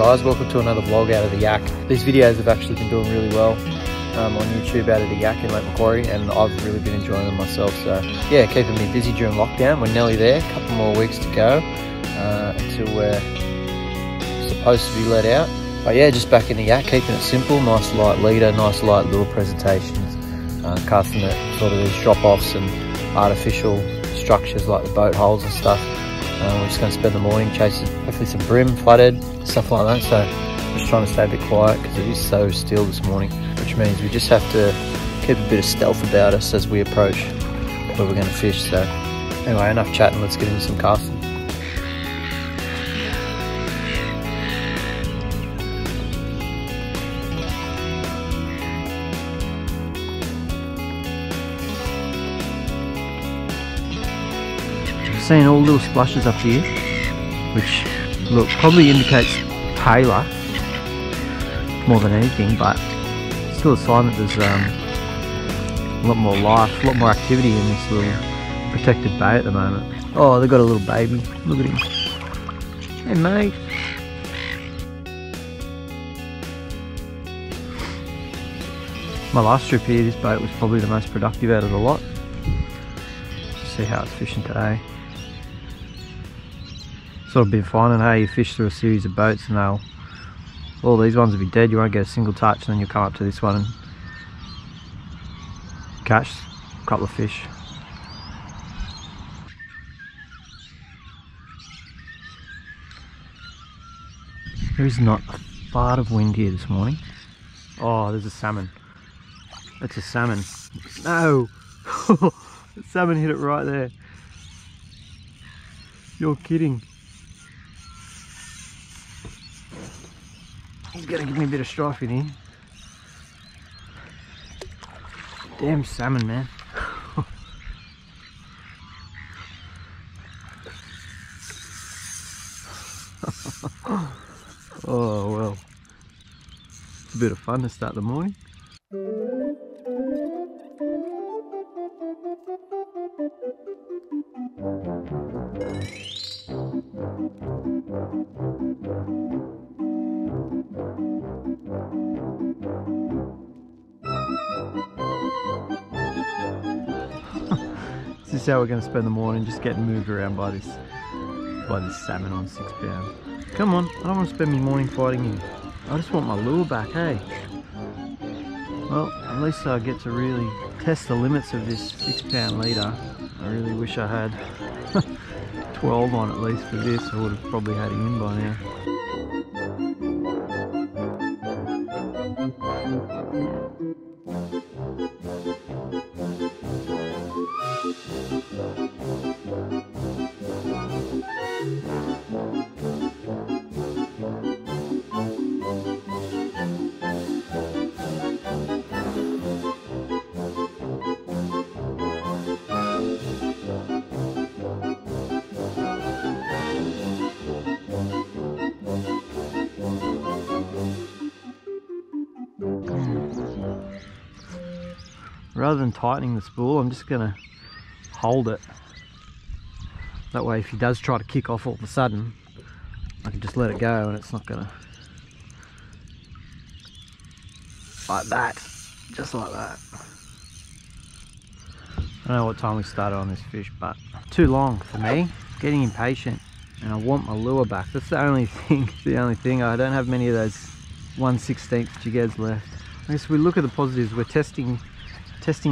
guys, welcome to another vlog out of the Yak. These videos have actually been doing really well on YouTube out of the Yak in Lake Macquarie, and I've really been enjoying them myself. So yeah, keeping me busy during lockdown. We're nearly there, a couple more weeks to go until we're supposed to be let out. But yeah, just back in the Yak, keeping it simple, nice light leader, nice light little presentations, casting at sort of these drop-offs and artificial structures like the boat holes and stuff. We're just going to spend the morning chasing hopefully some bream, flooded, stuff like that. So just trying to stay a bit quiet because it is so still this morning, which means we just have to keep a bit of stealth about us as we approach where we're going to fish. So anyway, enough chatting, let's get into some casting. Seeing all little splashes up here, which look probably indicates paler more than anything, but still a sign that there's a lot more life, a lot more activity in this little protected bay at the moment. Oh, they've got a little baby. Look at him. Hey mate. My last trip here, this boat was probably the most productive out of the lot. Just see how it's fishing today. Sort of been finding how you fish through a series of boats and all these ones will be dead, you won't get a single touch, and then you'll come up to this one and catch a couple of fish. There is not a fart of wind here this morning. Oh, there's a salmon. That's a salmon. No! The salmon hit it right there. You're kidding. He's gonna give me a bit of strife in here. Damn salmon, man. Oh well. It's a bit of fun to start the morning. This is how we're going to spend the morning, just getting moved around by this salmon on 6 pound. Come on, I don't want to spend my morning fighting you. I just want my lure back, hey? Well, at least I get to really test the limits of this 6 pound leader. I really wish I had 12 on at least for this. I would have probably had him in by now. Rather than tightening the spool, I'm just going to hold it. That way if he does try to kick off all of a sudden, I can just let it go and it's not going to... Like that. Just like that. I don't know what time we started on this fish, but too long for me. Getting impatient and I want my lure back. That's the only thing. I don't have many of those 1/16 jiggers left. I guess we look at the positives. We're testing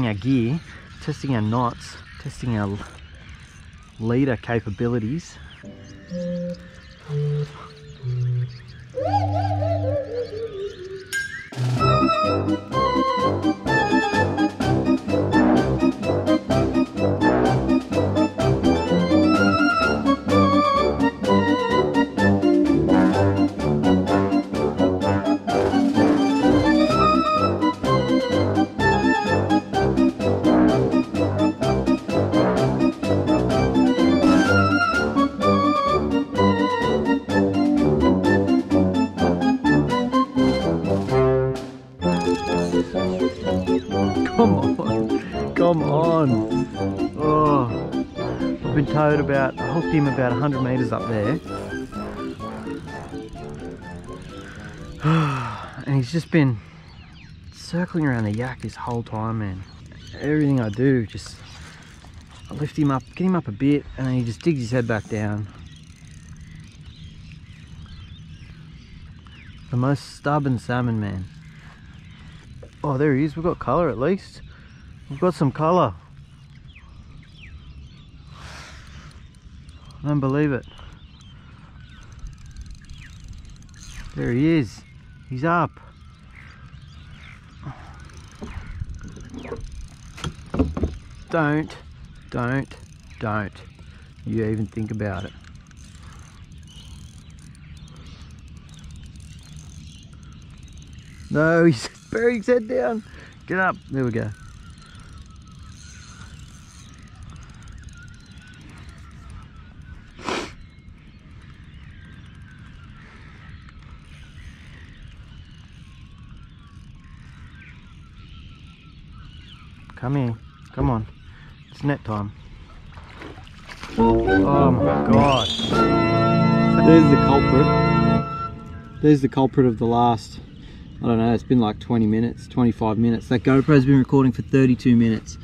our gear, testing our knots, testing our leader capabilities. Come on. Oh, I've been towed about, I hooked him about 100 metres up there. And he's just been circling around the yak this whole time, man. Everything I do, just I lift him up, get him up a bit, and then he just digs his head back down. The most stubborn salmon, man. Oh, there he is. We've got colour at least. We've got some colour. I don't believe it. There he is. He's up. Don't you even think about it. No, he's burying his head down. Get up. There we go. Come here. Come on. It's net time. Oh my god. There's the culprit. There's the culprit of the last, I don't know, it's been like 20 minutes, 25 minutes. That GoPro's been recording for 32 minutes.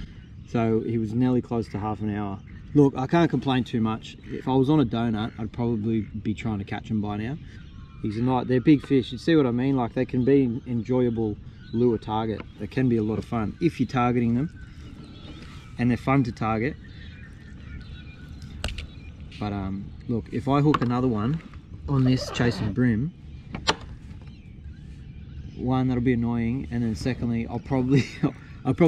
So he was nearly close to half an hour. Look, I can't complain too much. If I was on a donut, I'd probably be trying to catch him by now. They're big fish. You see what I mean? Like, they can be an enjoyable lure target. They can be a lot of fun if you're targeting them. And they're fun to target. But look, if I hook another one on this chasing brim, one, that'll be annoying, and then secondly, I'll probably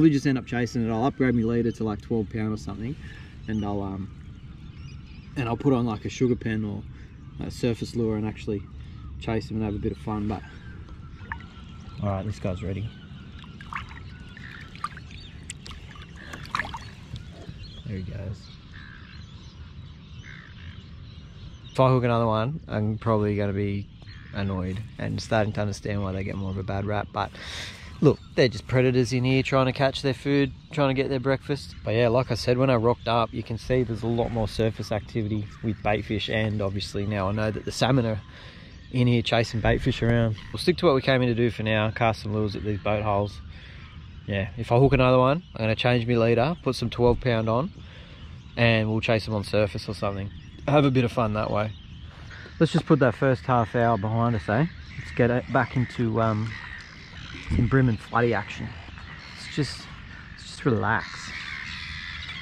just end up chasing it. I'll upgrade my leader to like 12 pound or something, and I'll put on like a sugar pen or a surface lure and actually chase them and have a bit of fun. But all right, this guy's ready. There he goes. If I hook another one, I'm probably going to be annoyed and starting to understand why they get more of a bad rap. But look, they're just predators in here trying to catch their food, trying to get their breakfast. But yeah, like I said, when I rocked up, you can see there's a lot more surface activity with baitfish, and obviously now I know that the salmon are in here chasing baitfish around. We'll stick to what we came in to do for now, cast some lures at these boat holes. Yeah, if I hook another one, I'm going to change my leader, put some 12 pound on, and we'll chase them on surface or something. Have a bit of fun that way. Let's just put that first half hour behind us, eh? Let's get it back into some brim and floody action. Let's just relax.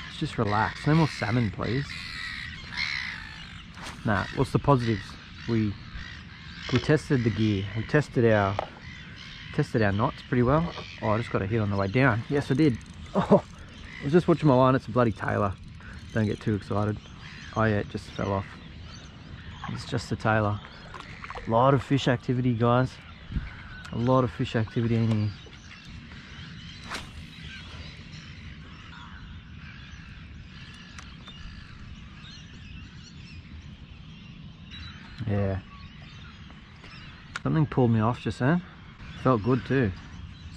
Let's just relax. No more salmon, please. Nah, what's the positives? We tested the gear. We tested our knots pretty well. Oh, I just got a hit on the way down. Yes, I did. Oh, I was just watching my line. It's a bloody tailor. Don't get too excited. Oh yeah, it just fell off. It's just a tailor. A lot of fish activity, guys. A lot of fish activity in here. Yeah. Something pulled me off just then. Felt good too.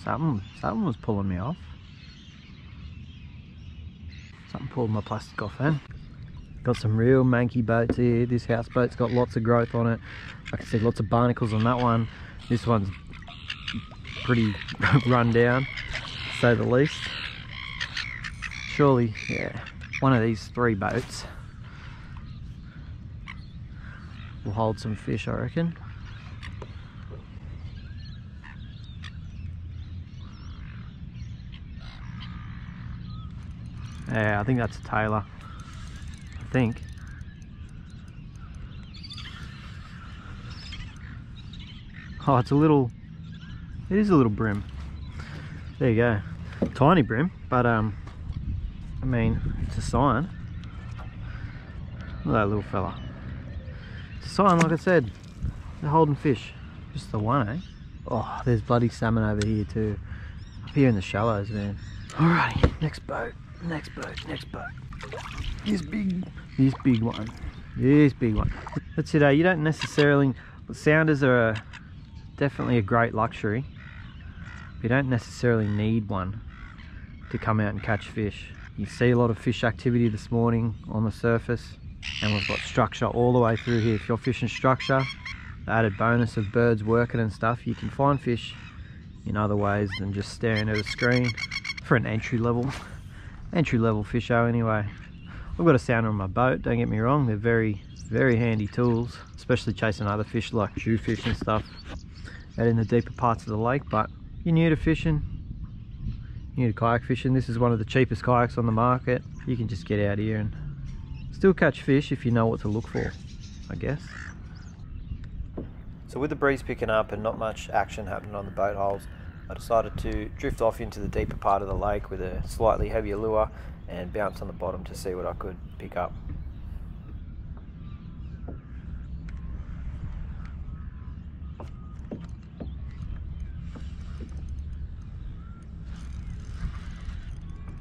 Something was pulling me off. Something pulled my plastic off then. Got some real manky boats here. This houseboat's got lots of growth on it. Like I said, lots of barnacles on that one. This one's pretty run down, to say the least. Surely, yeah, one of these 3 boats will hold some fish, I reckon. Yeah, I think that's a tailor. I think. Oh, it is a little brim. There you go. Tiny brim, but I mean, it's a sign. Look at that little fella. It's a sign, like I said. They're holding fish. Just the one, eh? Oh, there's bloody salmon over here too. Up here in the shallows, man. Alrighty, next boat. Next boat. This big one. That's it, you don't necessarily, sounders are definitely a great luxury. You don't necessarily need one to come out and catch fish. You see a lot of fish activity this morning on the surface, and we've got structure all the way through here. If you're fishing structure, added bonus of birds working and stuff, you can find fish in other ways than just staring at a screen for an entry level fish show anyway. I've got a sounder on my boat, don't get me wrong, they're very handy tools, especially chasing other fish like jewfish and stuff out in the deeper parts of the lake. But you're new to fishing, new to kayak fishing, this is one of the cheapest kayaks on the market. You can just get out here and still catch fish if you know what to look for, I guess. So with the breeze picking up and not much action happening on the boat holes, I decided to drift off into the deeper part of the lake with a slightly heavier lure and bounce on the bottom to see what I could pick up.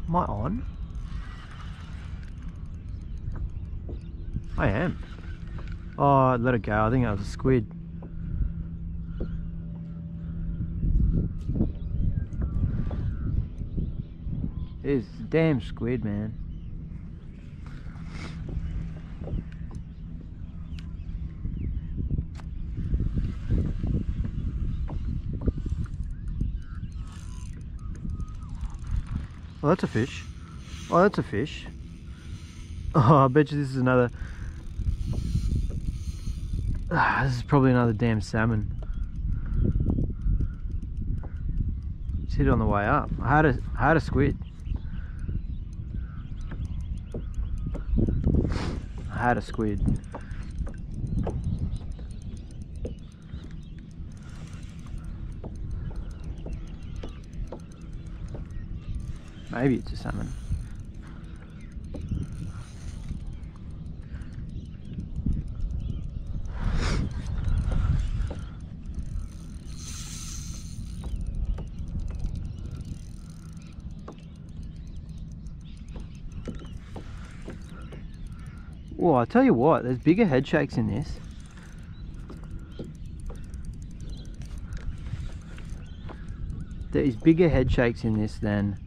Am I on? I am. Oh, I let it go. I think that was a squid. It's a damn squid, man. Oh, that's a fish. Oh, that's a fish. Oh, I bet you this is another... this is probably another damn salmon. Just hit it on the way up. I had a squid. I had a squid. Maybe it's a salmon. Well, I tell you what, there's bigger head shakes in this. There is bigger head shakes in this than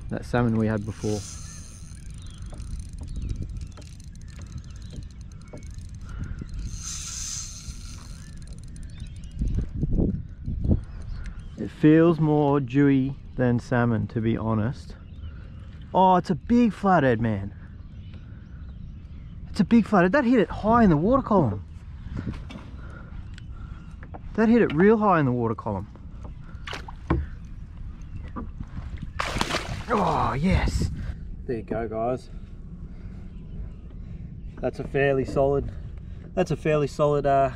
that salmon we had before. It feels more dewy than salmon, to be honest. Oh, it's a big flathead, man. It's a big flathead. That hit it high in the water column. That hit it real high in the water column. Oh, yes. There you go, guys. That's a fairly solid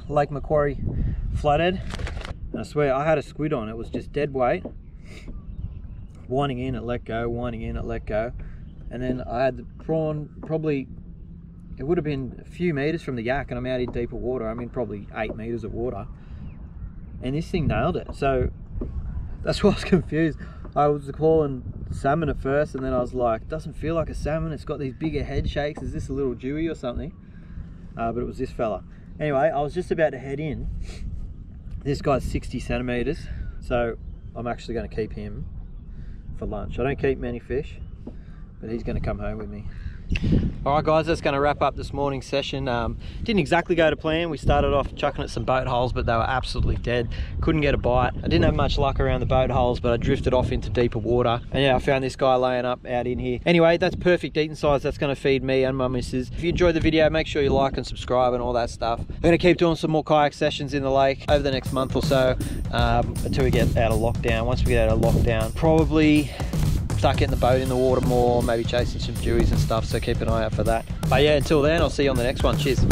Lake Macquarie flathead. And I swear, I had a squid on. It was just dead weight. Winding in, it let go, winding in, it let go. And then I had the prawn, probably, it would have been a few meters from the yak, and I'm out in deeper water. I mean, probably 8 meters of water. And this thing nailed it. So that's why I was confused. I was calling salmon at first, and then I was like, it doesn't feel like a salmon. It's got these bigger head shakes. Is this a little dewy or something? But it was this fella. Anyway, I was just about to head in. This guy's 60 centimeters. So I'm actually going to keep him for lunch. I don't keep many fish, but he's going to come home with me. Alright guys, that's going to wrap up this morning's session. Didn't exactly go to plan. We started off chucking at some boat holes, but they were absolutely dead. Couldn't get a bite. I didn't have much luck around the boat holes, but I drifted off into deeper water. And yeah, I found this guy laying up out in here. Anyway, that's perfect eating size. That's going to feed me and my missus. If you enjoyed the video, make sure you like and subscribe and all that stuff. I'm going to keep doing some more kayak sessions in the lake over the next month or so, until we get out of lockdown. Once we get out of lockdown, probably start getting the boat in the water more, maybe chasing some dewies and stuff, so keep an eye out for that. But yeah, until then, I'll see you on the next one. Cheers.